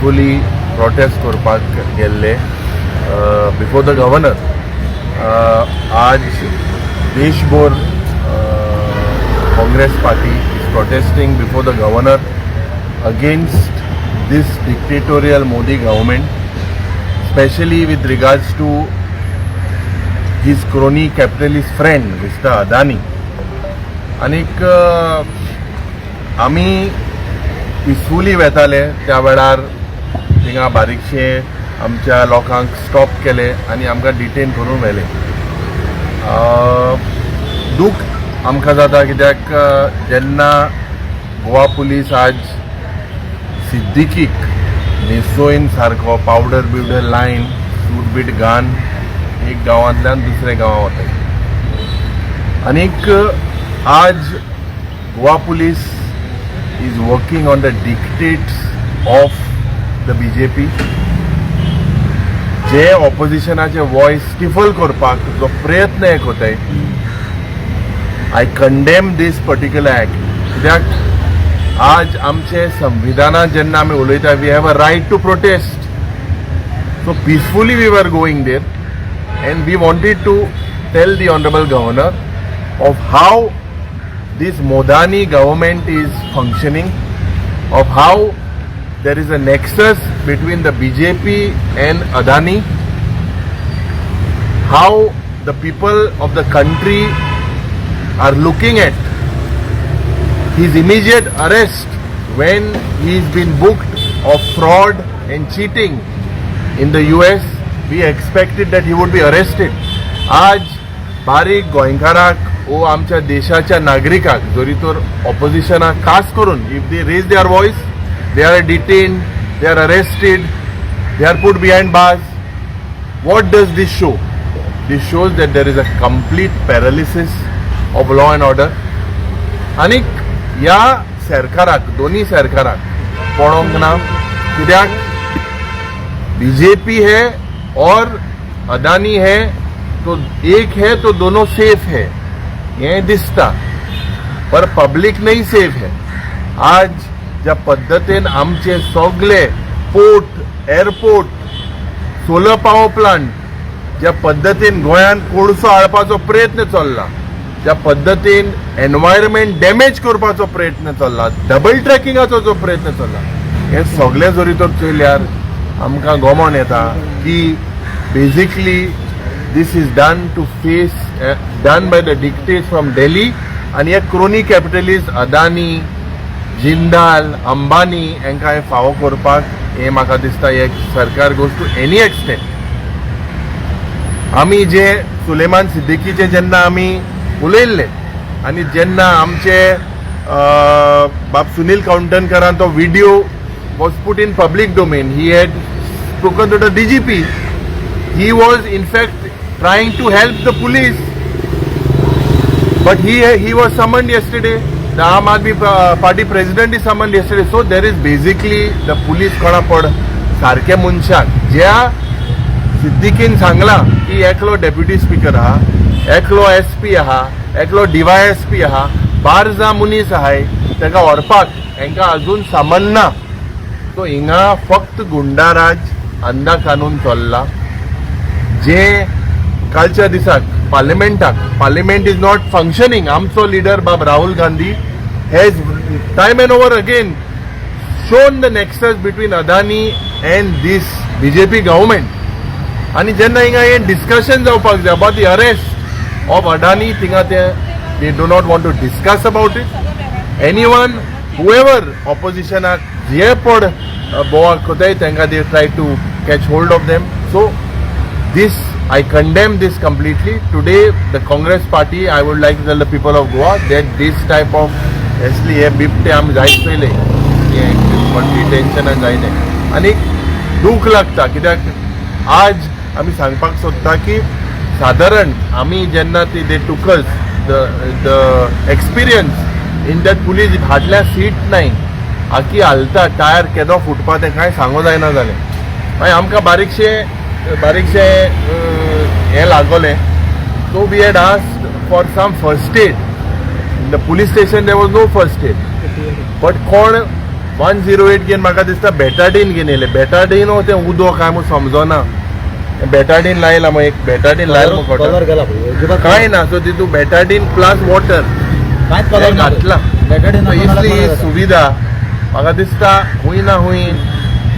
peacefully protest करपाक गेल्ले before the governor. आज देशभर Congress party is protesting before the governor against this dictatorial Modi government, especially with regards to his crony capitalist friend Mr. Adani. आनीक आमी पिसफुली वेताले त्या वेळार थिंगा बारीकशे आमच्या लोकांक स्टॉप केले आनी आमकां डिटेन करून व्हेले. दूख आमकां जाता कित्याक जेन्ना गोवा पुलीस आज सिद्दीकीक न्हेसोयन सारको पावडर बिवडर लायन सूट बीट घान एक गांवांतल्यान दुसऱ्या गांवां वता. आनीक आज Goa police is working on the dictates of the BJP. जे ऑपोजिशनाचे वॉइस स्टिफल करपाक जो प्रयत्न एक कोताय, I condemn this particular act. कित्याक आज आमचे संविधानात जेन्ना आमी उलयता we have a right to protest. So peacefully we were going there and we wanted to tell the honourable governor of how this Modani government is functioning, of how there is a nexus between the BJP and Adani, how the people of the country are looking at his immediate arrest when he's been booked of fraud and cheating in the US. We expected that he would be arrested. आज बारीक गोंयकाराक ओ आमच्या देशाच्या नागरिकाक जरी तर ऑपोजिशनाक खास करून if they raise their voice they are detained, they are arrested, they are put behind bars. What does this show? This shows that there is a complete paralysis of law and order. आनीक ह्या सरकाराक दोन्ही सरकाराक पळोवंक ना कित्याक BJP है और अदानी है तो एक है तो दोनों सेफ है ये दिसता, पर पब्लिक नहीं सेफ है. आज ज्या पद्धतीन आमचे सगळे port, airport, solar power plant ज्या पद्धतीन गोंयान कोळसो हाडपाचो प्रयत्न चल्ला, ज्या पद्धतीन एनवायरमेंट डॅमेज करपाचो प्रयत्न चल्ला, डबल ट्रॅकिंगाचो जो प्रयत्न चल्ला, हे सगळे जरी तर चयल्यार आमकां गमन येता की basically this is done to face done by the dictates from Delhi. आणि हे क्रोनी कॅपिटलिस्ट अदानी, जिंदाल, अंबानी हांकां हे फावो करपाक हे म्हाका दिसता एक सरकार गोज टू एनी एक्सटेंट. आमी जे सुलेमान सिद्दीकीचे जेन्ना आमी उलयल्ले आनी जेन्ना आमचे बाब सुनील कावंटनकरान तो video was put in public domain, he had spoken to the DGP. He was in fact trying to help the police, but he was summoned yesterday. The Aam Aadmi Party president is summoned yesterday. So there is basically the police कोणा पड सारखे मनशाक ज्या सिद्दीकीन सांगला की एकलो deputy speaker आहा, एकलो SP आहा, एकलो DYSP आहा, 12 मनीस आहाय ताका व्हरपाक हांकां अजून समन ना. तो हिंगा फक्त गुंडाराज अंधा कानून चल्ला. जे कालच्या दिसाक पार्लिमेंट इज नॉट फंक्शनिंग. आमचो लिडर बाब Rahul Gandhi has time and over again shown the nexus between Adani and this BJP government. आनी जेन्ना हिंगा हे डिस्कशन जावपाक जाय about the arrest of Adani, थिंगा they do not want to discuss about it. Anyone however ऑपोजिशनाक जे पड बोवाळ कोताय तांकां they try to catch hold of them. So this I condemn this completely. Today the Congress party, I would like to tell the people of Goa that this type of असली हे बिबटे आम जायत पयले टेंशन जायना आनी दूख लागता कित्याक आज आमी सांगपाक सोदता की साधारण आमी जेन्ना दे टूक us the experience in that police फाटल्या सीट नाय आखी हालता टायर केदो फुटपा तें कांय सांगो जायना जालें. मागीर आमकां बारीकशे हे लागोलें. So we had asked for some first aid. In the police station there was no first aid, but कोण 108 घेवन म्हाका दिसता बेटाडीन घेवन येयले. बेटाडीन हो तें उदो काय म्हूण समजना. बेटाडीन लायला मग एक बेटाडीन लायला मग कलर गेला पळय काय ना. सो तितू बेटाडीन प्लस वॉटर कांयच कलर घातला. बेटाडीन इतली ही सुविधा म्हाका दिसता हूंय ना हूंय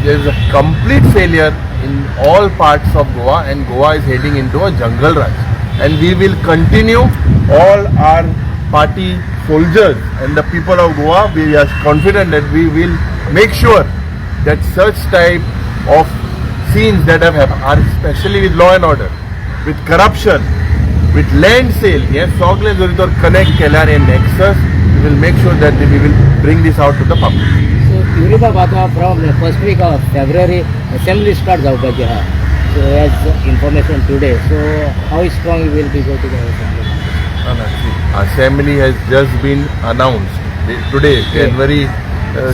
there is a complete failure in all parts of Goa, and Goa is heading into a jungle raj, and we will continue. All our party soldiers and the people of Goa, we are confident that we will make sure that such type of scenes that have happened are, especially with law and order, with corruption, with land sale, yes, sogle jori tor connect kelar a nexus, we will make sure that we will bring this out to the public. So Europe आता from the first week of February assembly start जावपाची आहा. So as information today, so how strong you will be go to the assembly? Assembly has just been announced today, January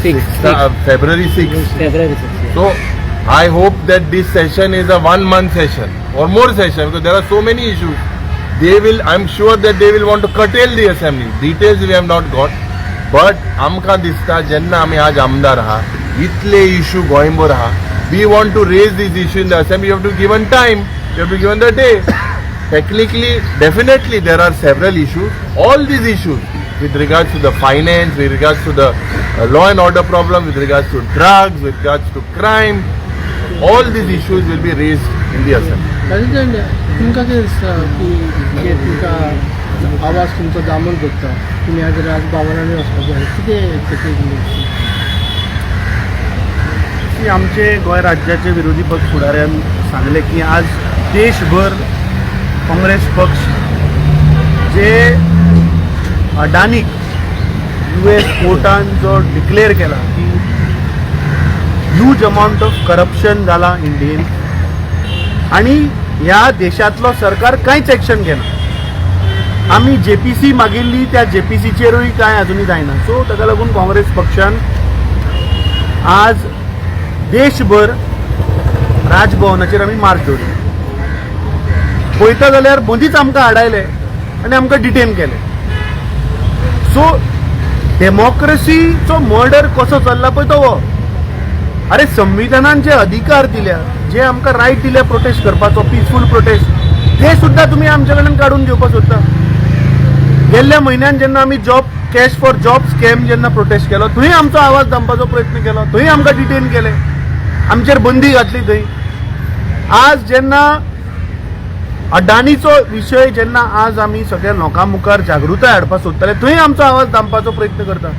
6th, February 6th. February 6th. So I hope that this session is a 1 month session or more session, because there are so many issues. I'm sure that they will want to curtail the assembly. Details we have not got. But आमकां दिसता जेन्ना आमी आज आमदार आहा, इतले issue गोंयभर आहा, we want to raise this issue in the assembly. You have to given time, you have to given the day. Technically, definitely there are several issues. All these issues with regards to the finance, with regards to the law and order problem, with regards to drugs, with regards to crime, all these issues will be raised in the assembly. President तुमकां कितें दिसता की जे तुमकां आवाज तुमचो दामन करता तुमी आज राजभवनांनी वचपाचें आहा, कितें तें की आमचे गोंय राज्याचे विरोधी पक्ष फुडाऱ्यान सांगले की आज देशभर काँग्रेस पक्ष जे अडानीक US कोर्टान जो डिक्लेअर केला की ह्यूज अमाउंट ऑफ करप्शन जाला इंडियेन आणि ह्या देशातलो सरकार कांयच एक्शन घेना. आमी JPC मागिल्ली, त्या JPCचेरूय कांय अजुनूय जायना. सो ताका लागून काँग्रेस पक्षान आज देशभर राजभवनाचेर आमी मार्च दवरली. पळयता जाल्यार मदींच आमकां हाडायले आनी आमकां डिटेन केले. सो डेमोक्रेसीचो मर्डर कसो चल्ला पळय तो हो. अरे संविधानान जे अधिकार दिल्या, जे आमकां रायट दिल्या प्रोटेस्ट करपाचो, पीसफूल प्रोटेस्ट, ते सुद्धा तुम्ही आमच्या कडल्यान काढून घेवपाक सोदता. गेल्ल्या म्हयन्यान जेन्ना आमी कॅश फॉर जॉब स्कॅम जेन्ना प्रोटेस्ट केलो, थंय आमचो आवाज दामपाचो प्रयत्न केलो, थंय आमकां डिटेन केले, आमचेर बंदी घातली थंय. आज जेन्ना अडानीचो विशय जेन्ना आज आमी सगळ्या लोकां मुखार जागृताय हाडपाक सोदताले, थंय आमचो आवाज दामपाचो प्रयत्न करता.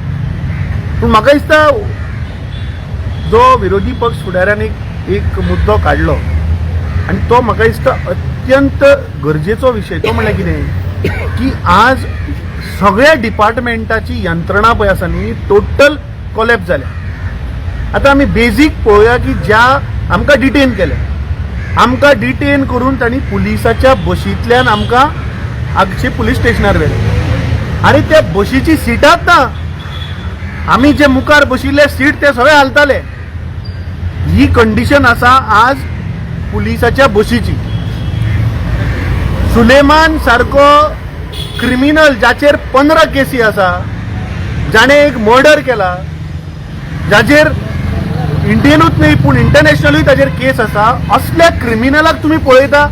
पूण म्हाका दिसता जो विरोधी पक्ष फुडाऱ्यान एक मुद्दो काडलो आनी तो म्हाका दिसता अत्यंत गरजेचो विशय. तो म्हणल्यार कितें की आज सगळ्या डिपार्टमेंटाची यंत्रणा पळय आसा न्ही, टोटल कोलॅप्स जाल्या. आतां आमी बेजीक पळोवया की ज्या आमकां डिटेन केले, आमकां डिटेन करून तांणी पुलिसाच्या बशींतल्यान आमकां आगचे पुलीस स्टेशनार व्हेले. आनी त्या बशीची सिटाच ना. आमी जे मुखार बशिल्ले सीट ते सगळे हालताले. ही कंडिशन आसा आज पुलिसाच्या बशीची. सुलेमान सारको क्रिमिनल जाचेर 15 केसी आसा, जाणे एक मर्डर केला, जाचेर इंडियनूच न्ही पूण इंटरनॅशनलूय ताचेर केस आसा, असल्या क्रिमिनलाक तुम्ही पळयता.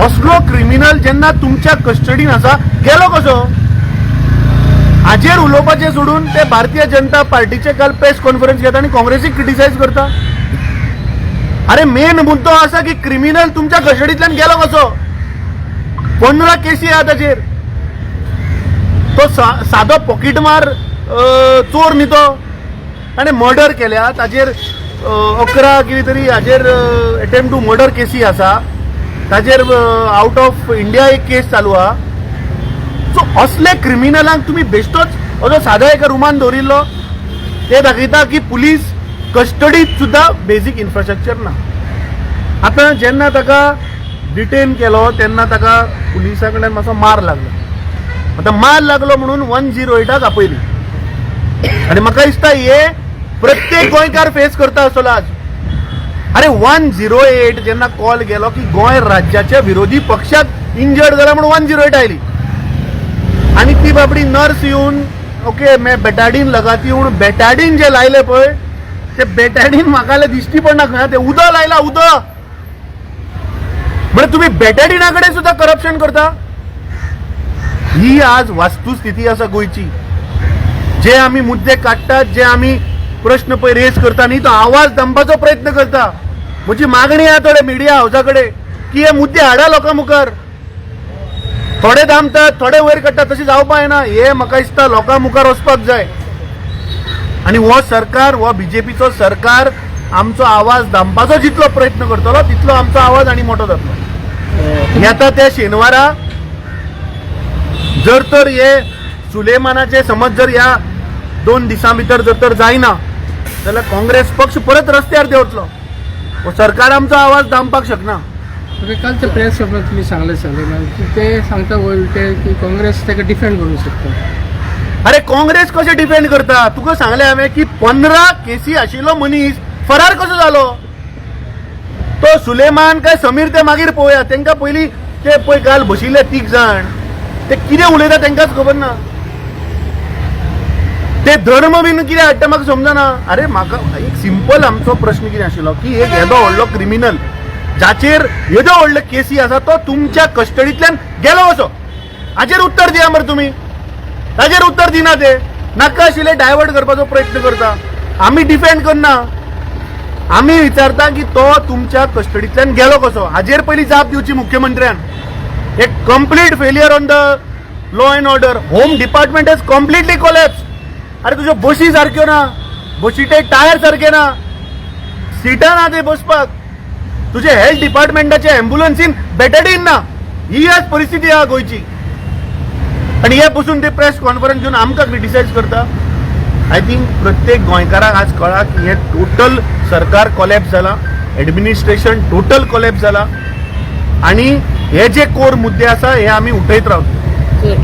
असलो क्रिमिनल जेन्ना तुमच्या कस्टडीन आसा, गेलो कसो? हाजेर उलोवपाचें सोडून ते भारतीय जनता पार्टीचे काल प्रेस कॉन्फरन्स घेता आनी काँग्रेसीक क्रिटिसायज करता. अरे मेन मुद्दो असा की क्रिमिनल तुमच्या कस्टडींतल्यान गेलो कसो? 15 केसी आहा ताचेर. तो सादो पॉकेटमार चोर न्ही तो, ताणें मर्डर केल्या, ताचेर 11 कितें तरी हाजेर अटेम्प्ट टू मर्डर केसी आसा, ताचेर आउट ऑफ इंडिया एक केस चालू आहा. सो असले क्रिमिनलांक तुम्ही बेश्टोच असो सादा एका रुमान दवरिल्लो, ते दाखयता की पुलीस कस्टडीत सुद्धा बेजीक इन्फ्रास्ट्रक्चर ना. आता जेन्ना ताका डिटेन केलो तेन्ना ताका पुलिसा कडल्यान मातसो मार लागलो. आता मार लागलो म्हणून 108 आपयली. आणि म्हाका दिसता हे प्रत्येक गोंयकार फेस करता आसतलो आज. अरे 108 जेन्ना कॉल गेलो की गोंय राज्याच्या विरोधी पक्षात इंजर्ड जाला म्हणून 108 आयली. आणि ती बाबडी नर्स येऊन ओके मैं बेटाडीन लगाती हूँ बेटाडीन जे लायले पळय ते बेटाडीन म्हाका दिश्टी पडना खंय ते उदक लायला उदक म्हणजे तुम्ही बेटाडीनाकडे सुद्धा करप्शन करता. ही आज वास्तुस्थिती आसा गोयची. जे आम्ही मुद्दे काढतात, जे आम्ही प्रश्न पळय रेज करता न्ही तो आवाज दंपाचो प्रयत्न करता. म्हजी मागणी आहा थोडे मिडिया हाऊसाकडे की हे मुद्दे हाडा लोकां मुखार. थोडे दामतात थोडे वयर काडटात तशें जावपा येना. हे म्हाका दिसता लोकां मुखार वचपाक जाय आनी हो सरकार हो बीजेपीचो सरकार आमचो आवाज दामपाचो जितलो प्रयत्न करतलो तितलो आमचो आवाज आनी मोठो जातलो. येता त्या शेनवारा जर तर हे सुलेमानाचे समज जर ह्या 2 दिसां भितर जर तर जायना जाल्यार काँग्रेस पक्ष परत रस्त्यार देंवतलो. हो सरकार आमचो आवाज दामपाक शकना. कालच्या प्रेस सभेत तुम्ही सांगले की ते सांगता उलटे की काँग्रेस ताका डिफेंड करू शकता. अरे काँग्रेस कशें डिफेंड करता. तुका सांगलें हांवें की 15 केसी आशिल्लो मनीस फरार कसो जालो. तो सुलेमान काय समीर ते मागीर पळोवया. तांकां पयलीं ते पळय काल बशिल्ले 3 जाण ते कितें उलयता तांकांच खबर ना. ते धर्म बीन कितें हाडटा म्हाका समजना. अरे म्हाका एक सिंपल आमचो प्रश्न कितें आशिल्लो की एक येदो व्हडलो क्रिमिनल जाचेर येदो व्हडले केसी आसा तो तुमच्या कस्टडींतल्यान गेलो कसो. हाचेर उत्तर दिया मरे तुमी. ताचेर उत्तर दिना ते नाका आशिल्ले डायवर्ट करपाचो प्रयत्न करता. आमी डिफेंड करना. आमी विचारता की तो तुमच्या कस्टडींतल्यान गेलो कसो. हाचेर पयलीं जाप दिवची मुख्यमंत्र्यान. एक complete failure on the law and order. Home department is completely collapse. अरे तुज्यो बशी सारक्यो ना, बशीचे टायर सारखे ना, सिटां ना ते बसपाक. तुजे हेल्थ डिपार्टमेंटाचे एम्ब्युलन्सीन बेटाडीन ना. ही आज परिस्थिती आहा गोयची. आणि हे पसून ते प्रेस कॉन्फरन्स घेऊन आमकां क्रिटिसाइज करता. आय थिंक प्रत्येक गोंयकाराक आज कळा की हे टोटल सरकार कोलॅप्स जाला, एडमिनिस्ट्रेशन टोटल कोलॅप्स जाला आणि हे जे कोर मुद्दे आसा हे आमी उठयत रावता.